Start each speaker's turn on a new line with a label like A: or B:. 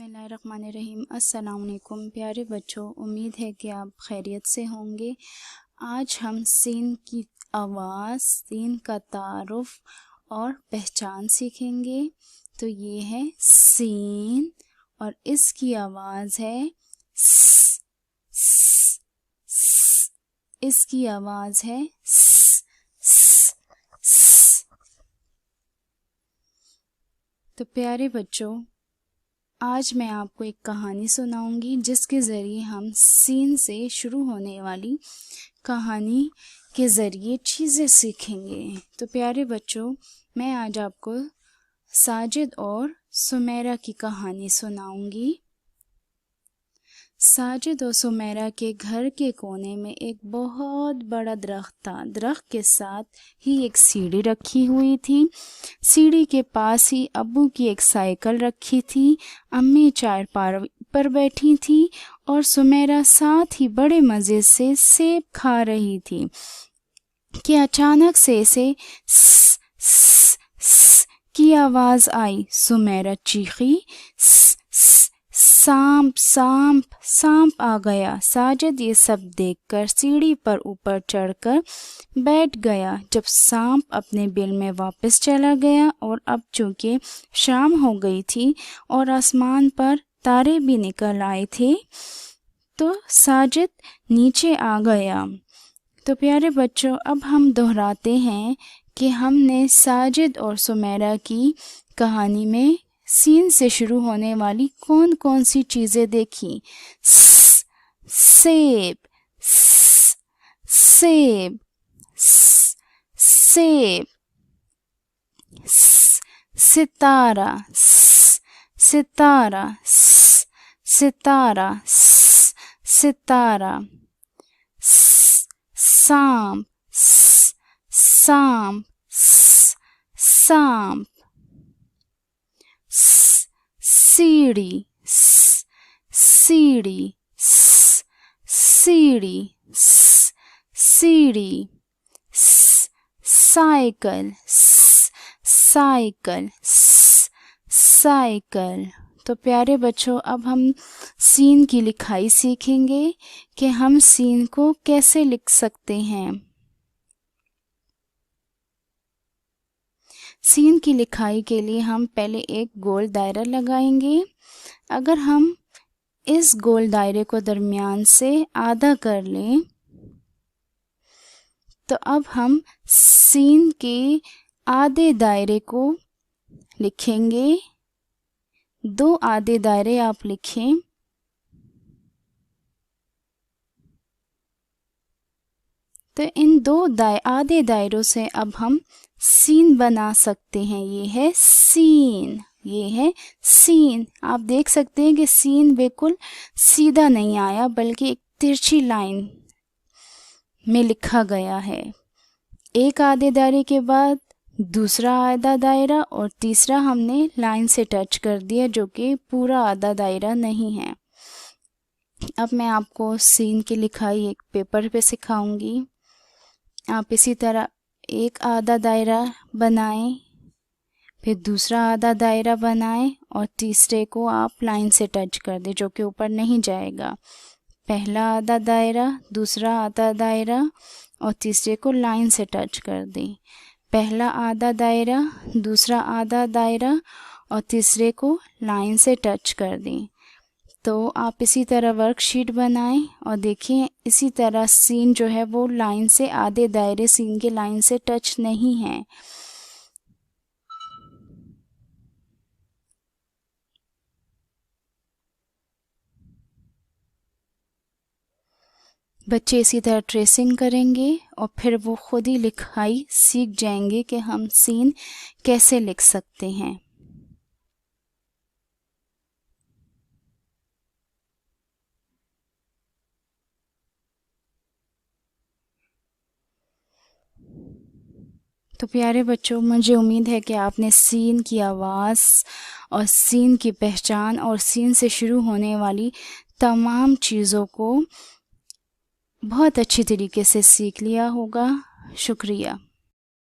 A: बिस्मिल्लाहिर्रहमानिर्रहीम। अस्सलाम वालेकुम प्यारे बच्चों, उम्मीद है कि आप खैरियत से होंगे। आज हम सीन की आवाज़, सीन का तारुफ और पहचान सीखेंगे। तो ये है सीन और इसकी आवाज़ है स, स, स। इसकी आवाज़ है स, स, स। तो प्यारे बच्चों, आज मैं आपको एक कहानी सुनाऊंगी जिसके ज़रिए हम सीन से शुरू होने वाली कहानी के ज़रिए चीज़ें सीखेंगे। तो प्यारे बच्चों, मैं आज आपको साजिद और सुमेरा की कहानी सुनाऊंगी। साजिद और सुमेरा के घर के कोने में एक बहुत बड़ा दरख्त था। दरख्त के साथ ही एक सीढ़ी रखी हुई थी। सीढ़ी के पास ही अब्बू की एक साइकिल रखी थी। अम्मी चारपाई पर बैठी थी और सुमेरा साथ ही बड़े मज़े से सेब खा रही थी कि अचानक से इसे स, स, स की आवाज़ आई। सुमेरा चीखी, स, स, सांप सांप सांप आ गया। साजिद ये सब देखकर सीढ़ी पर ऊपर चढ़कर बैठ गया। जब सांप अपने बिल में वापस चला गया और अब चूंकि शाम हो गई थी और आसमान पर तारे भी निकल आए थे, तो साजिद नीचे आ गया। तो प्यारे बच्चों, अब हम दोहराते हैं कि हमने साजिद और सुमेरा की कहानी में सीन से शुरू होने वाली कौन कौन सी चीज़ें देखी। सेब, सेब, सेब। सितारा, सितारा, सितारा, सितारा। सांप, सांप, सांप। सीढ़ी, सीढ़ी, सीढ़ी, सीढ़ी। Cycle, cycle, cycle. तो प्यारे बच्चों, अब हम सीन की लिखाई सीखेंगे कि हम सीन को कैसे लिख सकते हैं। सीन की लिखाई के लिए हम पहले एक गोल दायरा लगाएंगे। अगर हम इस गोल दायरे को दरमियान से आधा कर लें, तो अब हम सीन के आधे दायरे को लिखेंगे। 2 आधे दायरे आप लिखें। तो इन 2 आधे दायरों से अब हम सीन बना सकते हैं। ये है सीन, ये है सीन। आप देख सकते हैं कि सीन बिल्कुल सीधा नहीं आया, बल्कि एक तिरछी लाइन में लिखा गया है। एक आधे दायरे के बाद दूसरा आधा दायरा और तीसरा हमने लाइन से टच कर दिया, जो कि पूरा आधा दायरा नहीं है। अब मैं आपको सीन की लिखाई एक पेपर पे सिखाऊंगी। आप इसी तरह एक आधा दायरा बनाएं, फिर दूसरा आधा दायरा बनाएं और तीसरे को आप लाइन से टच कर दें, जो कि ऊपर नहीं जाएगा। पहला आधा दायरा, दूसरा आधा दायरा और तीसरे को लाइन से टच कर दें। पहला आधा दायरा, दूसरा आधा दायरा और तीसरे को लाइन से टच कर दें। तो आप इसी तरह वर्कशीट बनाएं और देखिए, इसी तरह सीन जो है वो लाइन से, आधे दायरे सीन के लाइन से टच नहीं है। बच्चे इसी तरह ट्रेसिंग करेंगे और फिर वो खुद ही लिखाई सीख जाएंगे कि हम सीन कैसे लिख सकते हैं। तो प्यारे बच्चों, मुझे उम्मीद है कि आपने सीन की आवाज़ और सीन की पहचान और सीन से शुरू होने वाली तमाम चीज़ों को बहुत अच्छी तरीके से सीख लिया होगा। शुक्रिया।